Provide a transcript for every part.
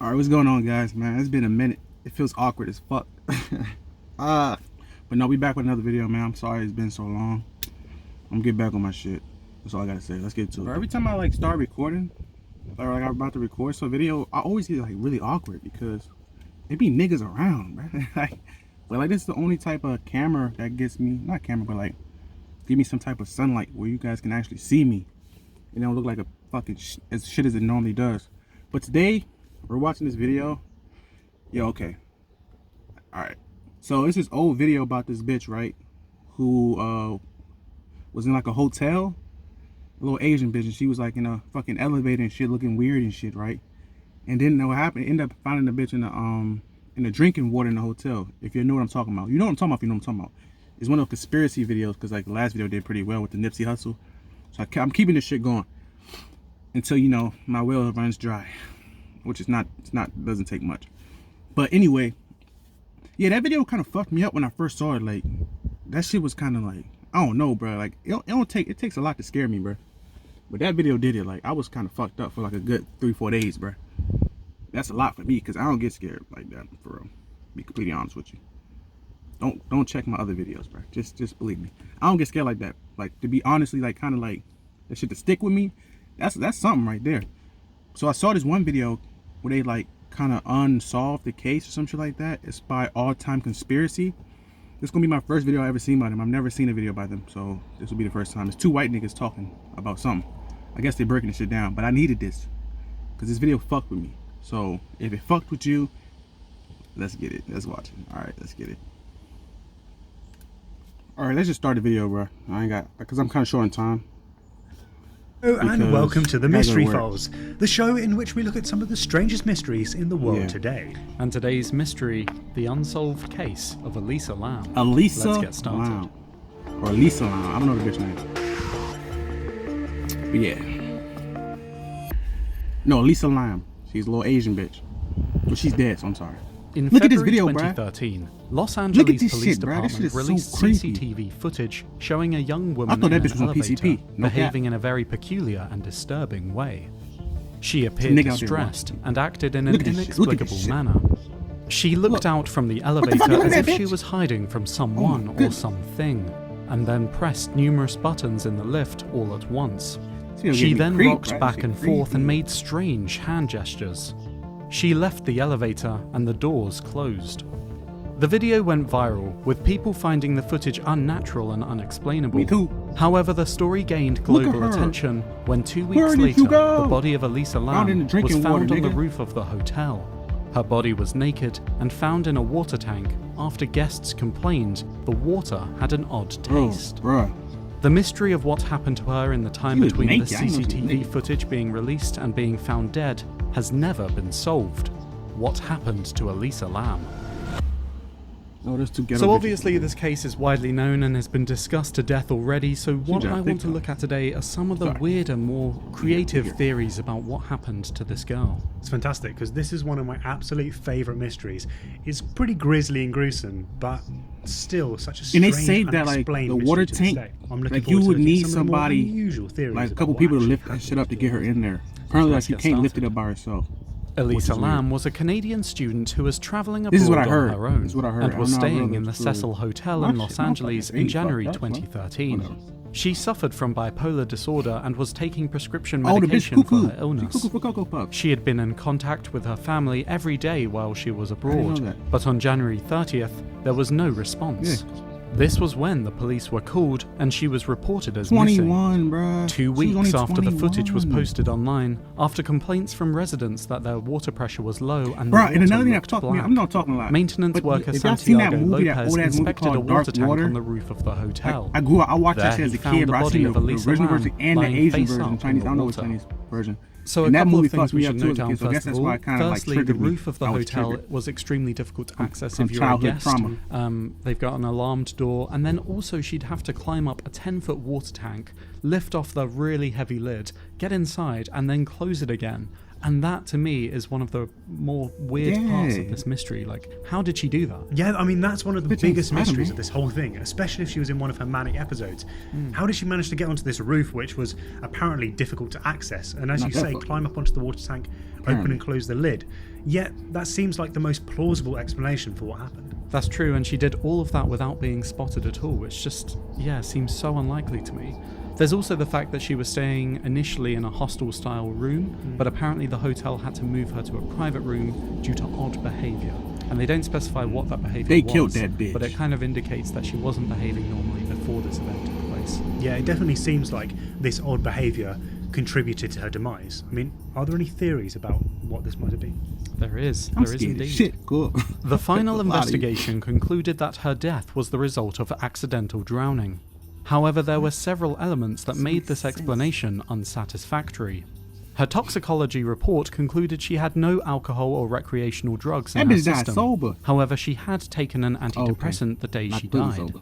Alright, what's going on, guys, man? It's been a minute. It feels awkward as fuck. But no, we back with another video, man. I'm sorry it's been so long. I'm gonna get back on my shit. That's all I gotta say. Let's get to it. Every time I like start recording, or like I'm about to record some video, I always get like really awkward because there be niggas around, right? But this is the only type of camera that gets me, not camera, but like give me some type of sunlight where you guys can actually see me. It don't look like a fucking as shit as it normally does. But today, we're watching this video. Yo, okay. Alright. So it's this old video about this bitch, right? Who was in like a hotel. A little Asian bitch, and she was like in a fucking elevator and shit, looking weird and shit, right? And then what happened? Ended up finding the bitch in the drinking water in the hotel. If you know what I'm talking about. You know what I'm talking about if you know what I'm talking about. It's one of those conspiracy videos, because like the last video did pretty well with the Nipsey Hussle. So I'm keeping this shit going until, you know, my well runs dry, which is doesn't take much. But anyway, yeah, that video kind of fucked me up when I first saw it. Like, that shit was kind of like, I don't know, bro. Like, it takes a lot to scare me, bro. But that video did it. Like, I was kind of fucked up for like a good 3-4 days, bro. That's a lot for me, because I don't get scared like that, for real. Be completely honest with you. Don't check my other videos, bro. Just believe me. I don't get scared like that. Like, to be honestly, like, kind of like that shit to stick with me. That's something right there. So I saw this one video where they like kind of unsolved the case or some shit like that. It's by All Time Conspiracy. This is gonna be my first video I ever seen by them. I've never seen a video by them, so this will be the first time. It's two white niggas talking about something. I guess they're breaking the shit down, but I needed this because this video fucked with me. So if it fucked with you, let's get it. Let's watch it. All right, let's get it. All right, let's just start the video, bro. I ain't got, because I'm kind of short on time. Hello and welcome to the Mystery Files, the show in which we look at some of the strangest mysteries in the world today. And today's mystery, the unsolved case of Elisa Lam. Elisa Let's get started. Lam. Or Elisa Lam. I don't know the bitch name. But yeah. No, Elisa Lam. She's a little Asian bitch. But she's dead, so I'm sorry. In Look February at this video, 2013, Los Angeles Police shit, Department released CCTV footage showing a young woman I thought that in bitch was an on elevator PCP. No behaving cap. in a very peculiar and disturbing way. She appeared distressed and acted in an inexplicable manner. She looked out from the elevator as if she was hiding from someone or something, and then pressed numerous buttons in the lift all at once. She then rocked back and forth and made strange hand gestures. She left the elevator and the doors closed. The video went viral, with people finding the footage unnatural and unexplainable. Me too. However, the story gained global attention when 2 weeks later, the body of Elisa Lam was found on the roof of the hotel. Her body was naked and found in a water tank after guests complained the water had an odd taste. The mystery of what happened to her in the time between the CCTV footage being released and being found dead has never been solved. What happened to Elisa Lam? So obviously this case is widely known and has been discussed to death already, so what I want to look at today are some of the weirder, more creative theories about what happened to this girl. It's fantastic because this is one of my absolute favourite mysteries. It's pretty grisly and gruesome, but still such a strange and they say that like the water tank, like you would need somebody, like a couple people to lift that shit up to get her in there. Apparently, like you can't lift it up by herself. Elisa Lam was a Canadian student who was travelling abroad on her own and was staying in the Cecil Hotel in Los Angeles in January 2013. She suffered from bipolar disorder and was taking prescription medication for her illness. She had been in contact with her family every day while she was abroad, but on January 30th, there was no response. This was when the police were called and she was reported as missing. 2 weeks after the footage was posted online, after complaints from residents that their water pressure was low and the water looked black, I'm not talking a lot. Maintenance worker Santiago Lopez inspected a water tank on the roof of the hotel. I watched that shit as a kid, bro. I seen the original version and the Asian version, Chinese. I don't know what Chinese version. So a couple of things we should note down first of all. Firstly, the roof of the hotel was extremely difficult to access if you're a guest. They've got an alarmed door, and then also she'd have to climb up a 10-foot water tank, lift off the really heavy lid, get inside, and then close it again. And that, to me, is one of the more weird parts of this mystery. Like, how did she do that? Yeah, I mean, that's one of the biggest mysteries of this whole thing, especially if she was in one of her manic episodes. How did she manage to get onto this roof, which was apparently difficult to access, and as you say, climb up onto the water tank, open and close the lid? Yet, that seems like the most plausible explanation for what happened. That's true, and she did all of that without being spotted at all, which just, seems so unlikely to me. There's also the fact that she was staying initially in a hostel-style room, but apparently the hotel had to move her to a private room due to odd behaviour. And they don't specify what that behaviour was. They killed that bitch. But it kind of indicates that she wasn't behaving normally before this event took place. Yeah, it definitely seems like this odd behaviour contributed to her demise. I mean, are there any theories about what this might have been? There is. I'm there is scared indeed. as shit. Cool. The final investigation concluded that her death was the result of accidental drowning. However, there were several elements that made this explanation unsatisfactory. Her toxicology report concluded she had no alcohol or recreational drugs in her system. Sober. However, she had taken an antidepressant the day she died.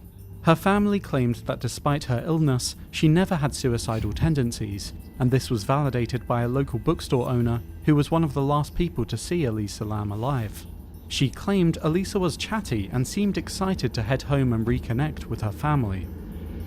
Her family claimed that despite her illness, she never had suicidal tendencies, and this was validated by a local bookstore owner who was one of the last people to see Elisa Lam alive. She claimed Elisa was chatty and seemed excited to head home and reconnect with her family.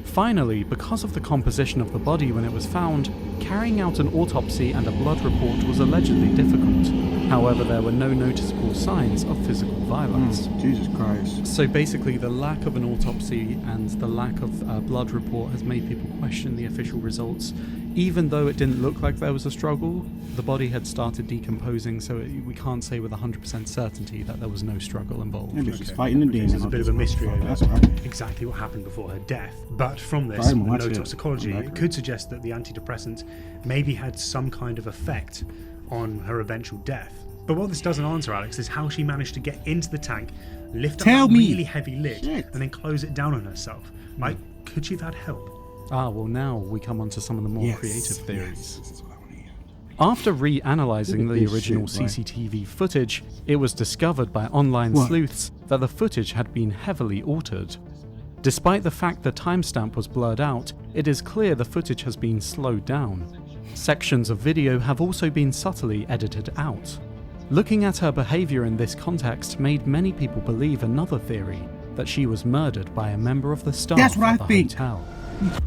Finally, because of the composition of the body when it was found, carrying out an autopsy and a blood report was allegedly difficult. However, there were no noticeable signs of physical violence. Jesus Christ. So basically, the lack of an autopsy and the lack of a blood report has made people question the official results. Even though it didn't look like there was a struggle, the body had started decomposing, so we can't say with 100% certainty that there was no struggle involved. Maybe she's fighting the demon. There's a bit of a mystery over That's right. exactly what happened before her death. But from this, no toxicology, it could suggest that the antidepressant maybe had some kind of effect on her eventual death. But what this doesn't answer, Alex, is how she managed to get into the tank, lift up a really heavy lid, and then close it down on herself. Like, could she have had help? Well, now we come on to some of the more creative theories. This is what I want to hear. After reanalyzing the original CCTV footage, it was discovered by online sleuths that the footage had been heavily altered. Despite the fact the timestamp was blurred out, it is clear the footage has been slowed down. Sections of video have also been subtly edited out. Looking at her behaviour in this context made many people believe another theory, that she was murdered by a member of the staff at the hotel.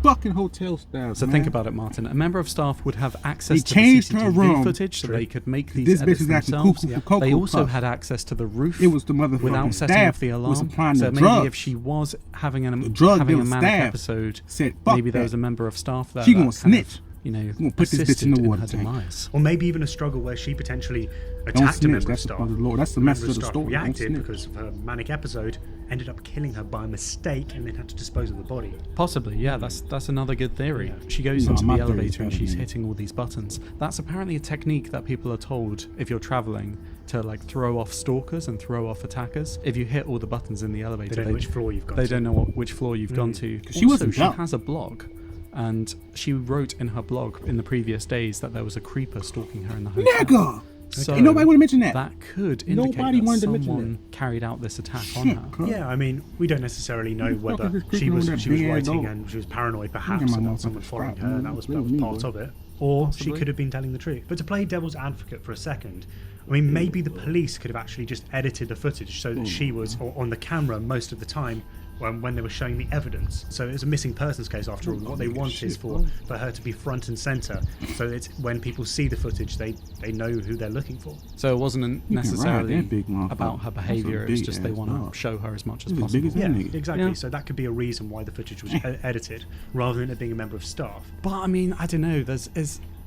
Fucking hotel staff. So think about it, Martin. A member of staff would have access to the CCTV footage so they could make these edits themselves. They also had access to the roof without setting off the alarm. So maybe if she was having a manic episode, maybe there was a member of staff there she gonna snitch. Put this bitch in the water tank. Or maybe even a struggle where she potentially attacked a member of staff. That's the message of the story. Reacted because of her manic episode, ended up killing her by mistake, and then had to dispose of the body. Possibly, yeah. That's another good theory. She goes into the elevator and she's hitting all these buttons. That's apparently a technique that people are told if you're traveling to throw off stalkers and throw off attackers. If you hit all the buttons in the elevator, they don't know which floor you've gone to. They don't know which floor you've gone to. She has a blog. And she wrote in her blog in the previous days that there was a creeper stalking her in the hotel. Nigga! So ain't nobody want to mention that. That could indicate that someone carried out this attack on her. Yeah, I mean, we don't necessarily know whether she was writing and she was paranoid perhaps about someone following her, and that was part of it. Or she could have been telling the truth. But to play devil's advocate for a second, I mean, maybe the police could have actually just edited the footage so that she was on the camera most of the time when they were showing the evidence. So it's a missing persons case after all. What they want is for her to be front and centre, so that when people see the footage, they know who they're looking for. So it wasn't necessarily about her behaviour, it's just they want to show her as much as possible. Yeah, exactly. Yeah. So that could be a reason why the footage was edited, rather than it being a member of staff. But I mean, I don't know, there's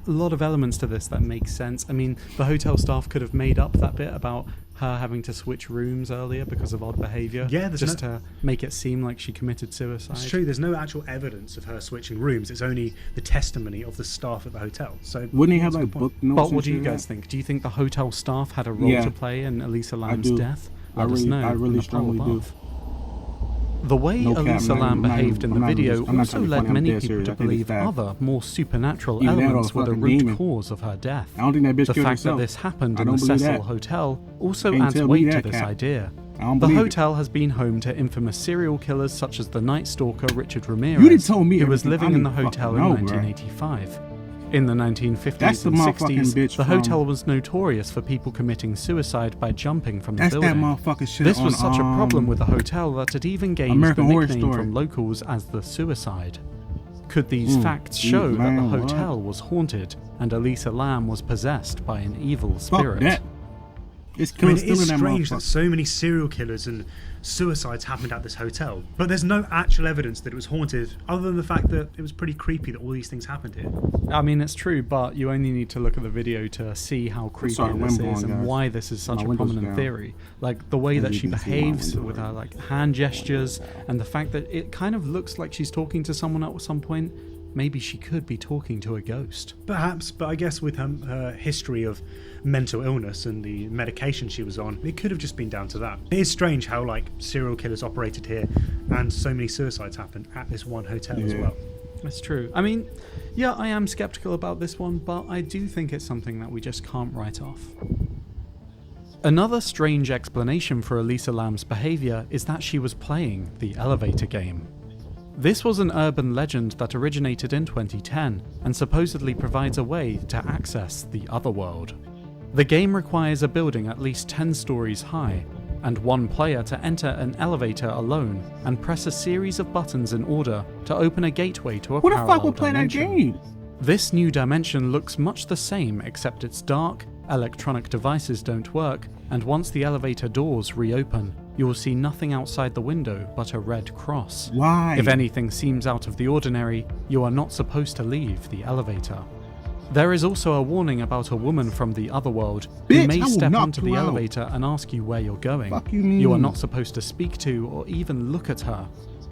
a lot of elements to this that make sense. I mean, the hotel staff could have made up that bit about her having to switch rooms earlier because of odd behaviour. Yeah, just to make it seem like she committed suicide. It's true. There's no actual evidence of her switching rooms. It's only the testimony of the staff at the hotel. So wouldn't he have book notes? But what do you guys think? Do you think the hotel staff had a role to play in Elisa Lam's death? I really strongly do. The way Elisa Lam behaved in the video also led many people to believe other, more supernatural elements were the root cause of her death. I don't think that bitch The fact that this happened in the Cecil Hotel also adds weight to this idea. The hotel has been home to infamous serial killers such as the Night Stalker Richard Ramirez, who was living in the hotel in 1985. In the 1950s and 60s, the hotel was notorious for people committing suicide by jumping from the building. That motherfucking shit. This was such a problem with the hotel that it even gained the nickname from locals as the Suicide. Could these facts show that the hotel was haunted and Elisa Lam was possessed by an evil spirit? Fuck that. It's strange that so many serial killers and suicides happened at this hotel, but there's no actual evidence that it was haunted other than the fact that it was pretty creepy that all these things happened here. I mean, it's true, but you only need to look at the video to see how creepy this is and why this is such a prominent theory. Like the way that she behaves with her like hand gestures and the fact that it kind of looks like she's talking to someone at some point. Maybe she could be talking to a ghost. Perhaps, but I guess with her history of mental illness and the medication she was on, it could have just been down to that. It is strange how like serial killers operated here and so many suicides happened at this one hotel as well. That's true. I mean, yeah, I am skeptical about this one, but I do think it's something that we just can't write off. Another strange explanation for Elisa Lam's behaviour is that she was playing the elevator game. This was an urban legend that originated in 2010 and supposedly provides a way to access the otherworld. The game requires a building at least 10 stories high, and one player to enter an elevator alone and press a series of buttons in order to open a gateway to a parallel dimension. Who the fuck would play that game? This new dimension looks much the same, except it's dark, electronic devices don't work, and once the elevator doors reopen, you will see nothing outside the window but a red cross. Why? If anything seems out of the ordinary, you are not supposed to leave the elevator. There is also a warning about a woman from the otherworld who may step onto the elevator and ask you where you're going. Fuck you mean? You are not supposed to speak to or even look at her.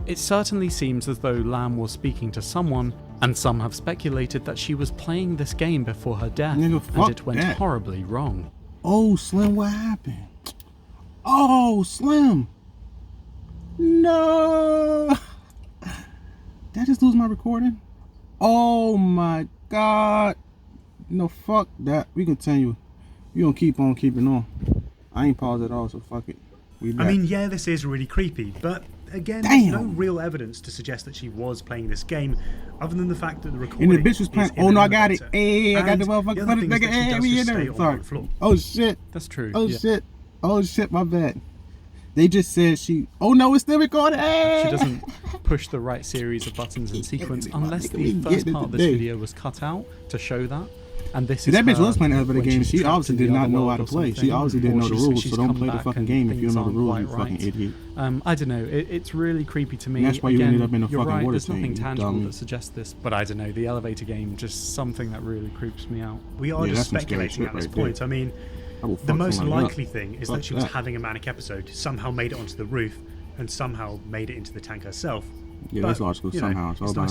It certainly seems as though Lam was speaking to someone, and some have speculated that she was playing this game before her death, and it went horribly wrong. Oh, Slim, what happened? Oh, Slim. No. Did I just lose my recording? Oh my God. No, fuck that. We continue. We gonna keep on keeping on. I ain't paused at all, so fuck it. We back. I mean, yeah, this is really creepy, but again, there's no real evidence to suggest that she was playing this game, other than the fact that the recording. And the bitch was playing. Oh no, I got it. Hey, I got the motherfucker. Hey, we in there. Sorry. Oh shit. That's true. Oh shit. Oh shit. My bad. They just said she. Oh no, it's still recording. Hey! She doesn't push the right series of buttons in sequence unless the first part of this video was cut out to show that. And this is that bitch was playing the elevator game. She obviously did not know how to play. She obviously didn't know the rules, so don't play the fucking game if you don't know the rules, you fucking idiot. I don't know. It's really creepy to me. And that's why you ended up in a fucking water There's nothing tangible that suggests this, but I don't know. The elevator game, just something that really creeps me out. We are just speculating at this point. I mean, the most likely thing is that she was having a manic episode, somehow made it onto the roof, and somehow made it into the tank herself. Yeah, that's logical. Somehow, it's all about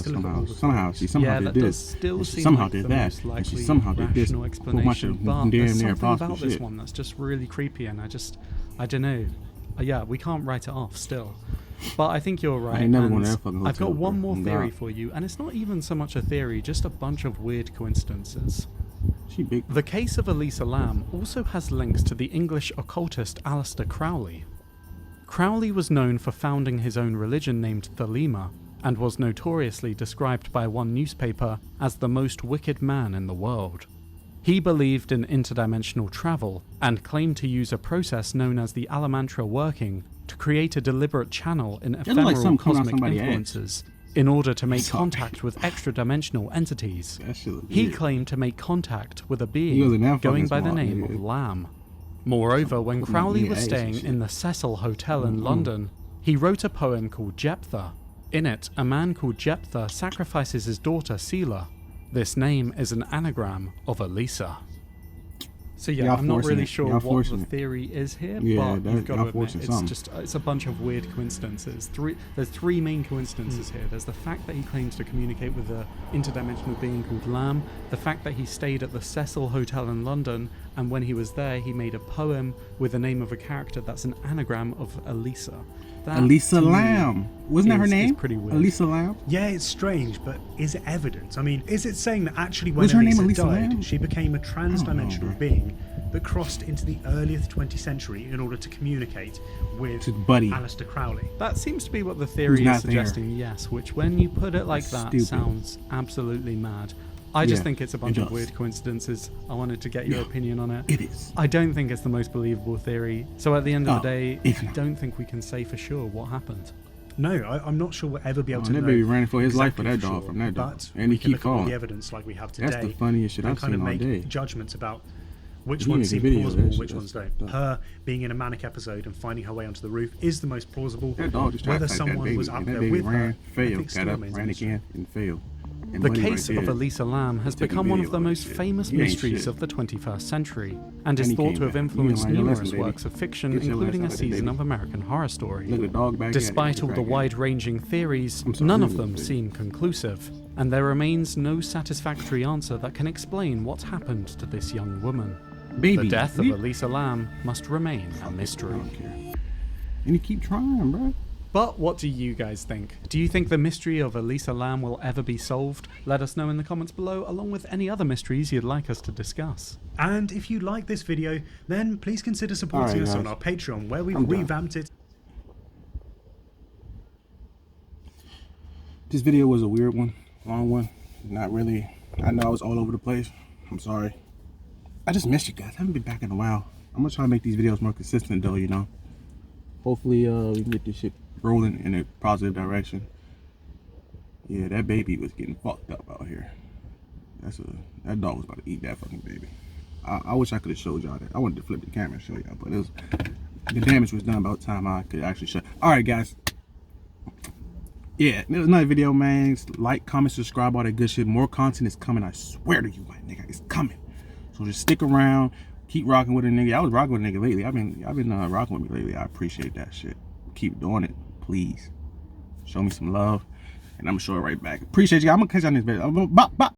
somehow. She somehow did this. She somehow did that. And she somehow did this. Explanation, but there's something about this one that's just really creepy, and I don't know. Yeah, we can't write it off still. But I think you're right. I've got one more theory for you, and it's not even so much a theory, just a bunch of weird coincidences. The case of Elisa Lam also has links to the English occultist Aleister Crowley. Crowley was known for founding his own religion named Thelema, and was notoriously described by one newspaper as the most wicked man in the world. He believed in interdimensional travel, and claimed to use a process known as the Alamantra working to create a deliberate channel in ephemeral cosmic influences in order to make contact with extra-dimensional entities. He claimed to make contact with a being going by the name of Lam. Moreover, when Crowley was staying in the Cecil Hotel in London, he wrote a poem called Jephthah. In it, a man called Jephthah sacrifices his daughter Selah. This name is an anagram of Elisa. So yeah, I'm not really sure what the theory is here, but you've got to admit, it's a bunch of weird coincidences. There's three main coincidences here. There's the fact that he claims to communicate with an interdimensional being called Lam, the fact that he stayed at the Cecil Hotel in London, and when he was there, he made a poem with the name of a character that's an anagram of Elisa. Elisa Lam. Wasn't that her name? Pretty weird. Elisa Lam? Yeah, it's strange, but is it evidence? I mean, is it saying that actually when Elisa died, she became a trans-dimensional being that crossed into the early 20th century in order to communicate with Aleister Crowley? That seems to be what the theory is suggesting, yes, which when you put it like that sounds absolutely mad. I just think it's a bunch of weird coincidences. I wanted to get your opinion on it. It is. I don't think it's the most believable theory. So at the end of the day, I don't think we can say for sure what happened. No, I'm not sure we'll ever be able to know. That baby ran for his life for that dog, from that dog. And he keep falling. The evidence like we have today. That's the funniest shit I've seen all day. And make judgments about which ones seem plausible, which ones don't. Her being in a manic episode and finding her way onto the roof is the most plausible. That dog just whether someone was up there with her, failed, got up, ran again, and failed. The case of Elisa Lam has become one of the most famous mysteries of the 21st century, and is thought to have influenced numerous works of fiction, including a season of American Horror Story. Despite all the wide-ranging theories, none of them seem conclusive, and there remains no satisfactory answer that can explain what happened to this young woman. The death of Elisa Lam must remain a mystery. And you keep trying, bro. But what do you guys think? Do you think the mystery of Elisa Lam will ever be solved? Let us know in the comments below, along with any other mysteries you'd like us to discuss. And if you like this video, then please consider supporting us on our Patreon, where we've revamped it. This video was a weird one, long one. Not really. I know I was all over the place. I'm sorry. I just missed you guys. I haven't been back in a while. I'm gonna try to make these videos more consistent though, you know. Hopefully we can get this shit rolling in a positive direction. Yeah, that baby was getting fucked up out here. That dog was about to eat that fucking baby. I wish I could have showed y'all that. I wanted to flip the camera and show y'all, but the damage was done about time I could actually show. Alright guys. Yeah, there was another video, man. Like, comment, subscribe, all that good shit. More content is coming, I swear to you, my nigga. It's coming. So just stick around. Keep rocking with a nigga. I was rocking with a nigga lately. I've been rocking with me lately. I appreciate that shit. Keep doing it, please. Show me some love, and I'm gonna show it right back. Appreciate you. I'm gonna catch you on this video. Bye.